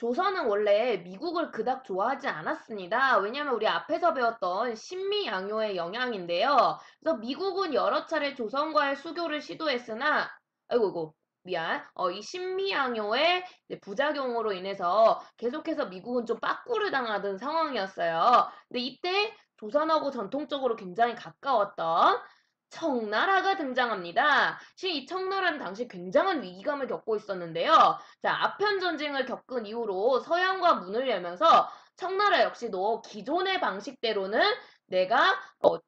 조선은 원래 미국을 그닥 좋아하지 않았습니다. 왜냐하면 우리 앞에서 배웠던 신미양요의 영향인데요. 그래서 미국은 여러 차례 조선과의 수교를 시도했으나, 아이고, 미안. 이 신미양요의 부작용으로 인해서 계속해서 미국은 좀 빠꾸를 당하던 상황이었어요. 근데 이때 조선하고 전통적으로 굉장히 가까웠던 청나라가 등장합니다. 실은 이 청나라는 당시 굉장한 위기감을 겪고 있었는데요. 자, 아편 전쟁을 겪은 이후로 서양과 문을 열면서 청나라 역시도 기존의 방식대로는 내가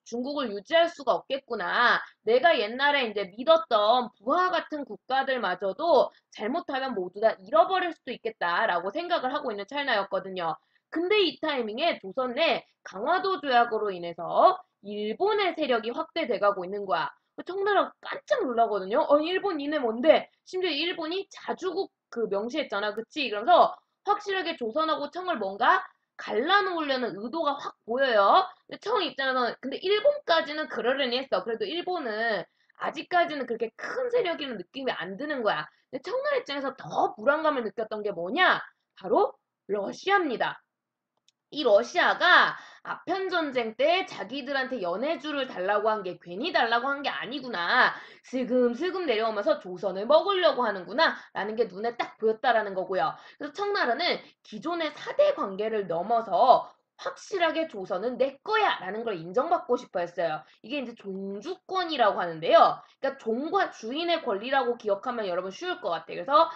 중국을 유지할 수가 없겠구나. 내가 옛날에 이제 믿었던 부하 같은 국가들마저도 잘못하면 모두 다 잃어버릴 수도 있겠다라고 생각을 하고 있는 찰나였거든요. 근데 이 타이밍에 조선 내 강화도 조약으로 인해서 일본의 세력이 확대돼 가고 있는 거야. 청나라가 깜짝 놀라거든요. 일본 니네 뭔데? 심지어 일본이 자주국 명시했잖아. 그치? 그러면서 확실하게 조선하고 청을 뭔가 갈라놓으려는 의도가 확 보여요. 근데 청 입장에서는 근데 일본까지는 그러려니 했어. 그래도 일본은 아직까지는 그렇게 큰 세력이라는 느낌이 안 드는 거야. 근데 청나라 입장에서 더 불안감을 느꼈던 게 뭐냐? 바로 러시아입니다. 이 러시아가 아편 전쟁 때 자기들한테 연해주를 달라고 한 게 괜히 달라고 한 게 아니구나. 슬금슬금 내려오면서 조선을 먹으려고 하는구나. 라는 게 눈에 딱 보였다라는 거고요. 그래서 청나라는 기존의 사대 관계를 넘어서 확실하게 조선은 내 거야! 라는 걸 인정받고 싶어 했어요. 이게 이제 종주권이라고 하는데요. 그러니까 종과 주인의 권리라고 기억하면 여러분 쉬울 것 같아요. 그래서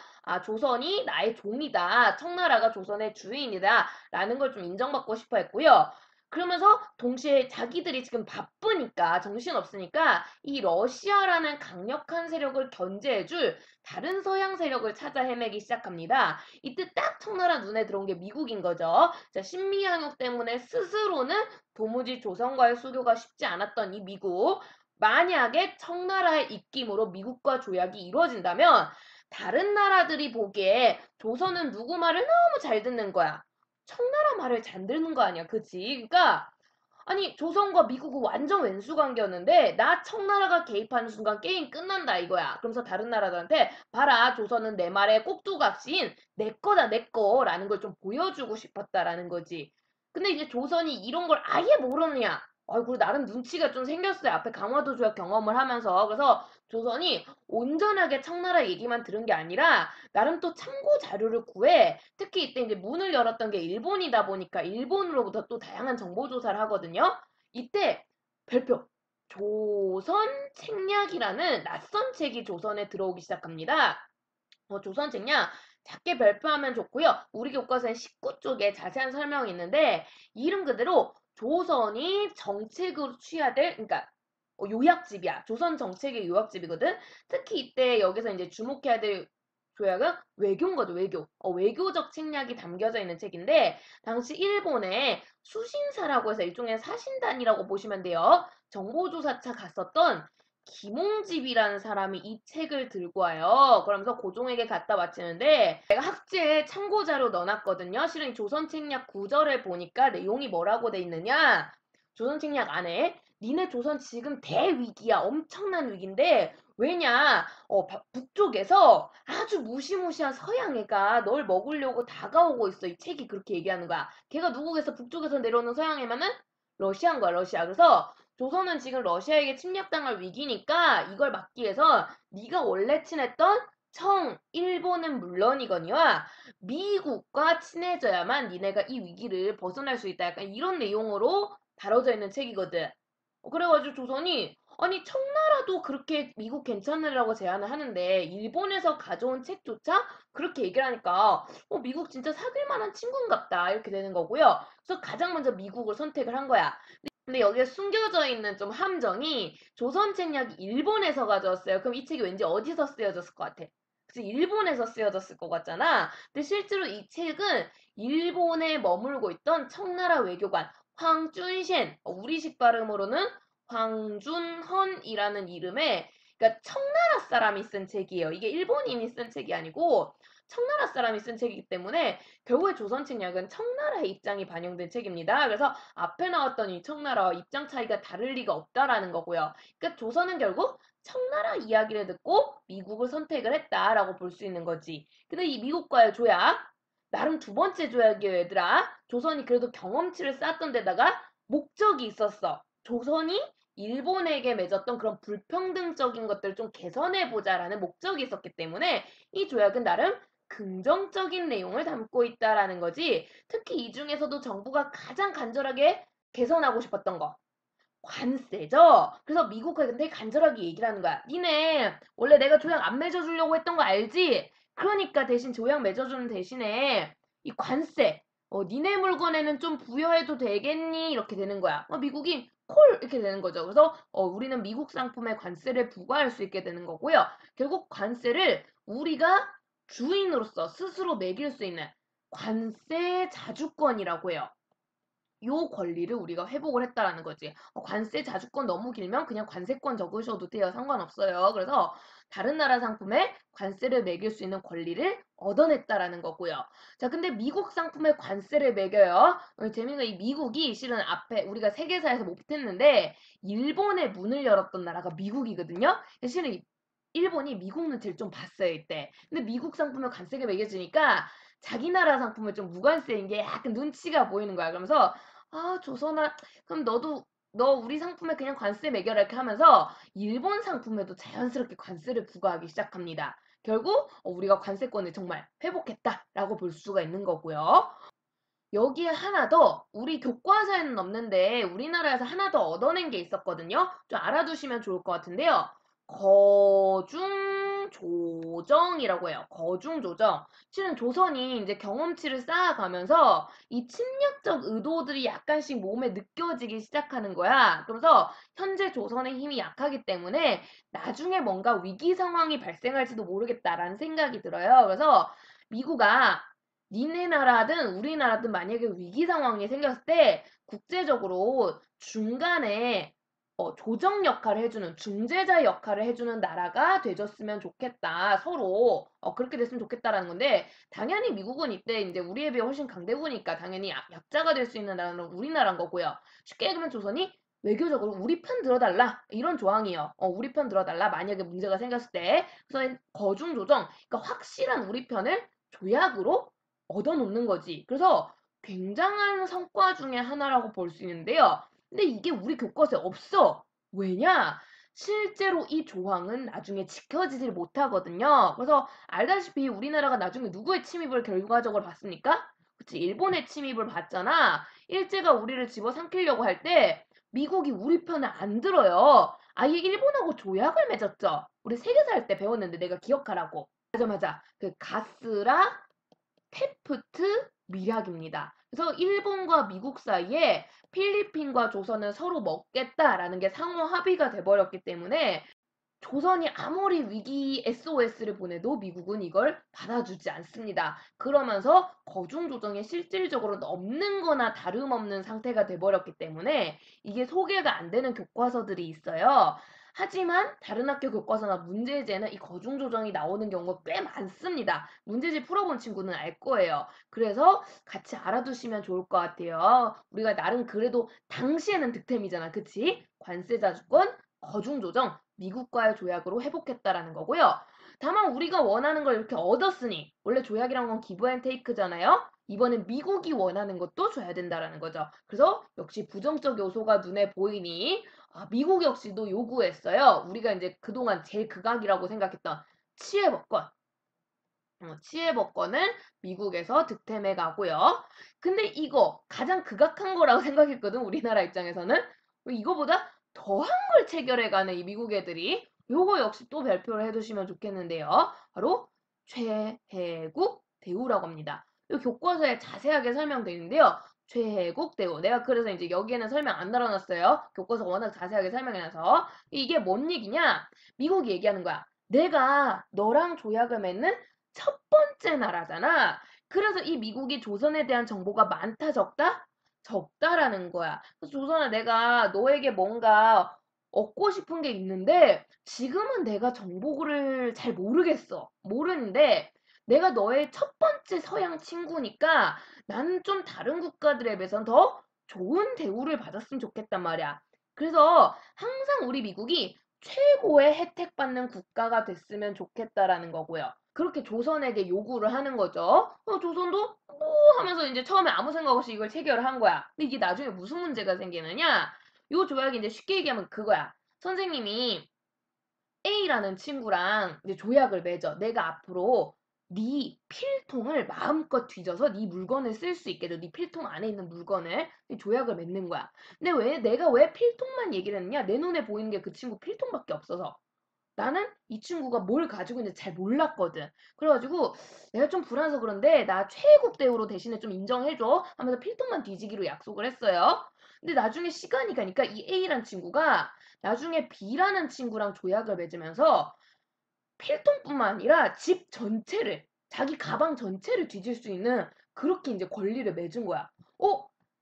조선이 나의 종이다. 청나라가 조선의 주인이다. 라는 걸 좀 인정받고 싶어 했고요. 그러면서 동시에 자기들이 지금 바쁘니까 정신없으니까 이 러시아라는 강력한 세력을 견제해줄 다른 서양 세력을 찾아 헤매기 시작합니다. 이때 딱 청나라 눈에 들어온 게 미국인 거죠. 자, 신미양역 때문에 스스로는 도무지 조선과의 수교가 쉽지 않았던 이 미국. 만약에 청나라의 입김으로 미국과 조약이 이루어진다면 다른 나라들이 보기에 조선은 누구 말을 너무 잘 듣는 거야. 청나라 말을 잘 듣는 거 아니야, 그치? 그러니까 아니 조선과 미국은 완전 왼수 관계였는데 나 청나라가 개입하는 순간 게임 끝난다 이거야. 그러면서 다른 나라들한테 봐라 조선은 내 말에 꼭두각시인 내 거다 내 거라는 걸 좀 보여주고 싶었다라는 거지. 근데 이제 조선이 이런 걸 아예 모르느냐. 그리고 나름 눈치가 좀 생겼어요. 앞에 강화도 조약 경험을 하면서. 그래서 조선이 온전하게 청나라 얘기만 들은 게 아니라 나름 또 참고 자료를 구해. 특히 이때 이제 문을 열었던 게 일본이다 보니까 일본으로부터 또 다양한 정보 조사를 하거든요. 이때 별표 조선 책략이라는 낯선 책이 조선에 들어오기 시작합니다. 조선 책략 작게 발표하면 좋고요. 우리 교과서에 19쪽에 자세한 설명이 있는데 이름 그대로 조선이 정책으로 취해야 될 그러니까 요약집이야. 조선 정책의 요약집이거든. 특히 이때 여기서 이제 주목해야 될 조약은 외교인 거죠. 외교. 외교적 책략이 담겨져 있는 책인데 당시 일본의 수신사라고 해서 일종의 사신단이라고 보시면 돼요. 정보조사차 갔었던 김홍집이라는 사람이 이 책을 들고 와요. 그러면서 고종에게 갖다 바치는데 내가 학제에 참고자료 넣어놨거든요. 실은 조선 책략 구절을 보니까 내용이 뭐라고 돼 있느냐. 조선 책략 안에 니네 조선 지금 대위기야. 엄청난 위기인데 왜냐 북쪽에서 아주 무시무시한 서양애가 널 먹으려고 다가오고 있어. 이 책이 그렇게 얘기하는 거야. 걔가 누구겠어? 북쪽에서 내려오는 서양애면은 러시아인 거야. 러시아. 그래서 조선은 지금 러시아에게 침략당할 위기니까 이걸 막기 위해서 네가 원래 친했던 일본은 물론이거니와 미국과 친해져야만 니네가 이 위기를 벗어날 수 있다. 약간 이런 내용으로 다뤄져 있는 책이거든. 그래가지고 조선이 아니 청나라도 그렇게 미국 괜찮으라고 제안을 하는데 일본에서 가져온 책조차 그렇게 얘기를 하니까 미국 진짜 사귈 만한 친구인갑다 이렇게 되는 거고요. 그래서 가장 먼저 미국을 선택을 한 거야. 근데 여기에 숨겨져 있는 좀 함정이 조선 책략이 일본에서 가져왔어요. 그럼 이 책이 왠지 어디서 쓰여졌을 것 같아? 그래서 일본에서 쓰여졌을 것 같잖아. 근데 실제로 이 책은 일본에 머물고 있던 청나라 외교관 황준신, 우리식 발음으로는 황준헌이라는 이름의 그러니까 청나라 사람이 쓴 책이에요. 이게 일본인이 쓴 책이 아니고 청나라 사람이 쓴 책이기 때문에 결국에 조선 책략은 청나라의 입장이 반영된 책입니다. 그래서 앞에 나왔던 이 청나라와 입장 차이가 다를 리가 없다라는 거고요. 그러니까 조선은 결국 청나라 이야기를 듣고 미국을 선택을 했다라고 볼 수 있는 거지. 근데 이 미국과의 조약 나름 두 번째 조약이에요, 얘들아. 조선이 그래도 경험치를 쌓았던 데다가 목적이 있었어. 조선이 일본에게 맺었던 그런 불평등적인 것들을 좀 개선해보자라는 목적이 있었기 때문에 이 조약은 나름 긍정적인 내용을 담고 있다라는 거지. 특히 이 중에서도 정부가 가장 간절하게 개선하고 싶었던 거. 관세죠? 그래서 미국한테 간절하게 얘기를 하는 거야. 니네 원래 내가 조약 안 맺어주려고 했던 거 알지? 그러니까 대신 조약 맺어주는 대신에 이 관세, 니네 물건에는 좀 부여해도 되겠니? 이렇게 되는 거야. 미국이 콜 이렇게 되는 거죠. 그래서 우리는 미국 상품에 관세를 부과할 수 있게 되는 거고요. 결국 관세를 우리가 주인으로서 스스로 매길 수 있는 관세 자주권이라고 해요. 요 권리를 우리가 회복을 했다라는 거지. 관세 자주권 너무 길면 그냥 관세권 적으셔도 돼요. 상관없어요. 그래서 다른 나라 상품에 관세를 매길 수 있는 권리를 얻어냈다라는 거고요. 자, 근데 미국 상품에 관세를 매겨요. 재밌는 건 이 미국이 실은 앞에 우리가 세계사에서 못했는데 일본의 문을 열었던 나라가 미국이거든요. 실은 일본이 미국 눈치를 좀 봤어요, 이때. 근데 미국 상품에 관세가 매겨지니까 자기 나라 상품을 좀 무관세인 게 약간 눈치가 보이는 거야. 그러면서 조선아, 그럼 너 우리 상품에 그냥 관세 매겨라 이렇게 하면서 일본 상품에도 자연스럽게 관세를 부과하기 시작합니다. 결국 우리가 관세권을 정말 회복했다라고 볼 수가 있는 거고요. 여기에 하나 더 우리 교과서에는 없는데 우리나라에서 하나 더 얻어낸 게 있었거든요. 좀 알아두시면 좋을 것 같은데요. 거중조정이라고 해요. 거중조정. 실은 조선이 이제 경험치를 쌓아가면서 이 침략적 의도들이 약간씩 몸에 느껴지기 시작하는 거야. 그러면서 현재 조선의 힘이 약하기 때문에 나중에 뭔가 위기 상황이 발생할지도 모르겠다라는 생각이 들어요. 그래서 미국아 니네 나라든 우리나라든 만약에 위기 상황이 생겼을 때 국제적으로 중간에 조정 역할을 해주는 중재자 역할을 해주는 나라가 돼줬으면 좋겠다. 서로 그렇게 됐으면 좋겠다라는 건데 당연히 미국은 이때 이제 우리에 비해 훨씬 강대국이니까 당연히 약자가 될 수 있는 나라는 우리나라인 거고요. 쉽게 얘기하면 조선이 외교적으로 우리 편 들어달라 이런 조항이요. 우리 편 들어달라 만약에 문제가 생겼을 때 그래서 거중 조정 그러니까 확실한 우리 편을 조약으로 얻어놓는 거지. 그래서 굉장한 성과 중에 하나라고 볼 수 있는데요. 근데 이게 우리 교과서에 없어. 왜냐? 실제로 이 조항은 나중에 지켜지질 못하거든요. 그래서 알다시피 우리나라가 나중에 누구의 침입을 결과적으로 봤습니까? 그치, 일본의 침입을 봤잖아. 일제가 우리를 집어삼키려고 할 때 미국이 우리 편을 안 들어요. 아예 일본하고 조약을 맺었죠. 우리 세계사 할 때 배웠는데 내가 기억하라고. 맞아, 맞아. 그 가스라 테프트 밀약입니다. 그래서 일본과 미국 사이에 필리핀과 조선은 서로 먹겠다라는 게 상호 합의가 돼버렸기 때문에 조선이 아무리 위기 SOS를 보내도 미국은 이걸 받아주지 않습니다. 그러면서 거중조정에 실질적으로 없는 거나 다름없는 상태가 돼버렸기 때문에 이게 소개가 안 되는 교과서들이 있어요. 하지만 다른 학교 교과서나 문제지에는 이 거중조정이 나오는 경우가 꽤 많습니다. 문제지 풀어본 친구는 알 거예요. 그래서 같이 알아두시면 좋을 것 같아요. 우리가 나름 그래도 당시에는 득템이잖아. 그치? 관세자주권, 거중조정, 미국과의 조약으로 회복했다라는 거고요. 다만 우리가 원하는 걸 이렇게 얻었으니 원래 조약이란 건 기브 앤 테이크잖아요. 이번엔 미국이 원하는 것도 줘야 된다라는 거죠. 그래서 역시 부정적 요소가 눈에 보이니 미국 역시도 요구했어요. 우리가 이제 그동안 제일 극악이라고 생각했던 치해법권. 치해법권을 미국에서 득템해 가고요. 근데 이거 가장 극악한 거라고 생각했거든, 우리나라 입장에서는. 이거보다 더한 걸 체결해가는 이 미국 애들이 요거 역시 또 발표를 해두시면 좋겠는데요. 바로 최혜국 대우라고 합니다. 이 교과서에 자세하게 설명되어 있는데요. 최혜국 대우. 내가 그래서 이제 여기에는 설명 안 달아놨어요. 교과서 워낙 자세하게 설명해놔서. 이게 뭔 얘기냐? 미국이 얘기하는 거야. 내가 너랑 조약을 맺는 첫 번째 나라잖아. 그래서 이 미국이 조선에 대한 정보가 많다, 적다? 적다라는 거야. 그래서 조선아, 내가 너에게 뭔가 얻고 싶은 게 있는데 지금은 내가 정보를 잘 모르겠어. 모르는데 내가 너의 첫 번째 서양 친구니까 나는 좀 다른 국가들에 비해서는 더 좋은 대우를 받았으면 좋겠단 말이야. 그래서 항상 우리 미국이 최고의 혜택 받는 국가가 됐으면 좋겠다라는 거고요. 그렇게 조선에게 요구를 하는 거죠. 조선도 하면서 이제 처음에 아무 생각 없이 이걸 체결을 한 거야. 근데 이게 나중에 무슨 문제가 생기느냐? 요 조약이 이제 쉽게 얘기하면 그거야. 선생님이 A라는 친구랑 이제 조약을 맺어. 내가 앞으로 네 필통을 마음껏 뒤져서 네 물건을 쓸 수 있게 해줘. 네 필통 안에 있는 물건을 조약을 맺는 거야. 근데 왜 내가 왜 필통만 얘기를 했느냐? 내 눈에 보이는 게 그 친구 필통밖에 없어서. 나는 이 친구가 뭘 가지고 있는지 잘 몰랐거든. 그래가지고 내가 좀 불안해서 그런데 나 최애국 대우로 대신에 좀 인정해줘 하면서 필통만 뒤지기로 약속을 했어요. 근데 나중에 시간이 가니까 이 A란 친구가 나중에 B라는 친구랑 조약을 맺으면서 필통뿐만 아니라 집 전체를 자기 가방 전체를 뒤질 수 있는 그렇게 이제 권리를 맺은 거야.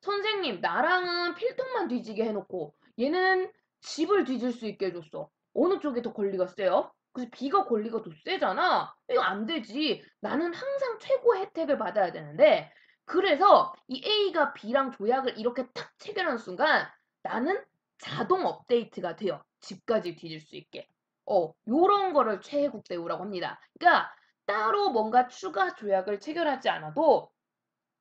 선생님 나랑은 필통만 뒤지게 해놓고 얘는 집을 뒤질 수 있게 해줬어. 어느 쪽에 더 권리가 세요? 그래서 B가 권리가 더 세잖아. 이거 안 되지. 나는 항상 최고의 혜택을 받아야 되는데 그래서 이 A가 B랑 조약을 이렇게 탁 체결하는 순간 나는 자동 업데이트가 돼요. 집까지 뒤질 수 있게. 요런 거를 최애국 대우라고 합니다. 그러니까 따로 뭔가 추가 조약을 체결하지 않아도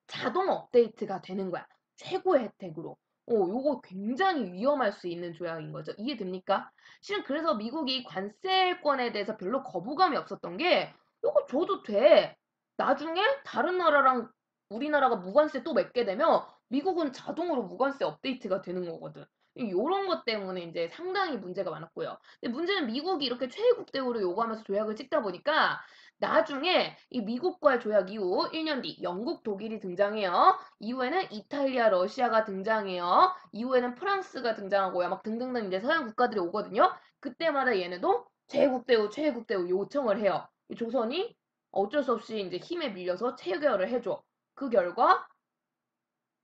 자동 업데이트가 되는 거야. 최고의 혜택으로. 요거 굉장히 위험할 수 있는 조약인 거죠. 이해됩니까? 실은 그래서 미국이 관세권에 대해서 별로 거부감이 없었던 게 요거 줘도 돼. 나중에 다른 나라랑 우리나라가 무관세 또 맺게 되면 미국은 자동으로 무관세 업데이트가 되는 거거든. 요런 것 때문에 이제 상당히 문제가 많았고요. 근데 문제는 미국이 이렇게 최애국 대우를 요구하면서 조약을 찍다 보니까 나중에 이 미국과의 조약 이후 1년 뒤 영국, 독일이 등장해요. 이후에는 이탈리아, 러시아가 등장해요. 이후에는 프랑스가 등장하고요. 막 등등등 이제 서양 국가들이 오거든요. 그때마다 얘네도 최애국대우, 최애국대우 요청을 해요. 이 조선이 어쩔 수 없이 이제 힘에 밀려서 체결을 해줘. 그 결과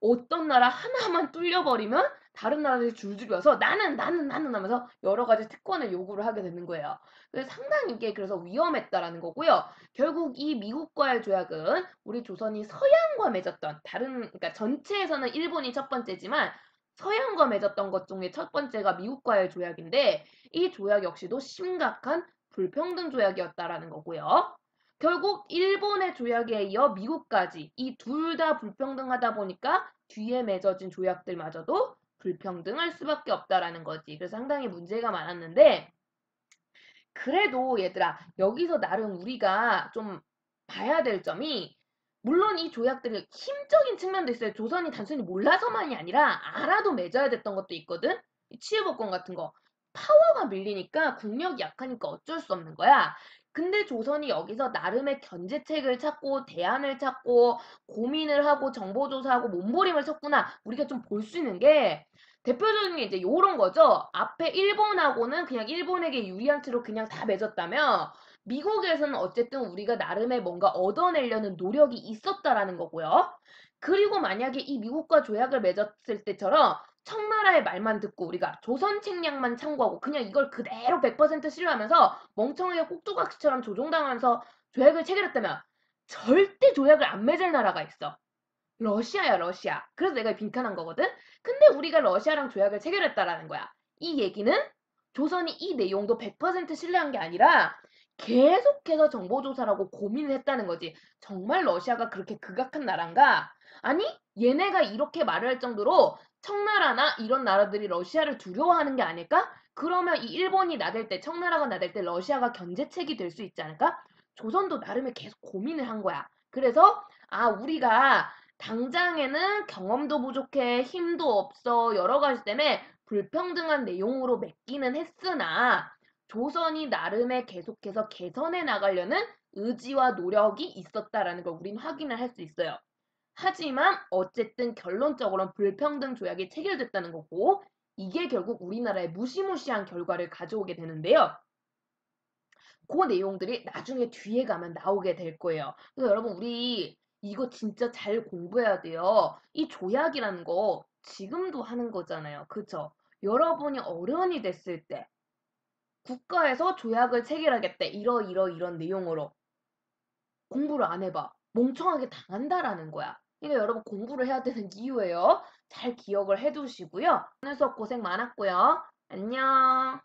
어떤 나라 하나만 뚫려버리면 다른 나라들이 줄줄이 와서 나는 하면서 여러 가지 특권을 요구를 하게 되는 거예요. 그래서 상당히 이게 그래서 위험했다라는 거고요. 결국 이 미국과의 조약은 우리 조선이 서양과 맺었던 그러니까 전체에서는 일본이 첫 번째지만 서양과 맺었던 것 중에 첫 번째가 미국과의 조약인데 이 조약 역시도 심각한 불평등 조약이었다라는 거고요. 결국 일본의 조약에 이어 미국까지 이 둘 다 불평등하다 보니까 뒤에 맺어진 조약들마저도 불평등할 수밖에 없다라는 거지. 그래서 상당히 문제가 많았는데 그래도 얘들아 여기서 나름 우리가 좀 봐야 될 점이 물론 이 조약들이 힘적인 측면도 있어요. 조선이 단순히 몰라서만이 아니라 알아도 맺어야 됐던 것도 있거든. 치유법권 같은 거. 파워가 밀리니까 국력이 약하니까 어쩔 수 없는 거야. 근데 조선이 여기서 나름의 견제책을 찾고 대안을 찾고 고민을 하고 정보조사하고 몸부림을 쳤구나. 우리가 좀 볼 수 있는 게 대표적인 게 이제 요런 거죠. 앞에 일본하고는 그냥 일본에게 유리한 틀로 그냥 다 맺었다면 미국에서는 어쨌든 우리가 나름의 뭔가 얻어내려는 노력이 있었다라는 거고요. 그리고 만약에 이 미국과 조약을 맺었을 때처럼 청나라의 말만 듣고 우리가 조선 책략만 참고하고 그냥 이걸 그대로 100% 신뢰하면서 멍청하게 꼭두각시처럼 조종당하면서 조약을 체결했다면 절대 조약을 안 맺을 나라가 있어. 러시아야, 러시아. 그래서 내가 빈칸한 거거든? 근데 우리가 러시아랑 조약을 체결했다라는 거야. 이 얘기는 조선이 이 내용도 100% 신뢰한 게 아니라 계속해서 정보조사라고 고민을 했다는 거지. 정말 러시아가 그렇게 극악한 나라인가? 아니, 얘네가 이렇게 말을 할 정도로 청나라나 이런 나라들이 러시아를 두려워하는 게 아닐까? 그러면 이 일본이 나댈 때, 청나라가 나댈 때 러시아가 견제책이 될 수 있지 않을까? 조선도 나름의 계속 고민을 한 거야. 그래서 우리가 당장에는 경험도 부족해, 힘도 없어, 여러 가지 때문에 불평등한 내용으로 맺기는 했으나 조선이 나름의 계속해서 개선해 나가려는 의지와 노력이 있었다라는 걸 우린 확인을 할 수 있어요. 하지만 어쨌든 결론적으로는 불평등 조약이 체결됐다는 거고 이게 결국 우리나라에 무시무시한 결과를 가져오게 되는데요. 그 내용들이 나중에 뒤에 가면 나오게 될 거예요. 그래서 여러분 우리 이거 진짜 잘 공부해야 돼요. 이 조약이라는 거 지금도 하는 거잖아요. 그쵸? 여러분이 어른이 됐을 때 국가에서 조약을 체결하겠대. 이런 내용으로 공부를 안 해봐. 멍청하게 당한다라는 거야. 그러니까 여러분 공부를 해야 되는 이유예요. 잘 기억을 해두시고요. 오늘 수업 고생 많았고요. 안녕.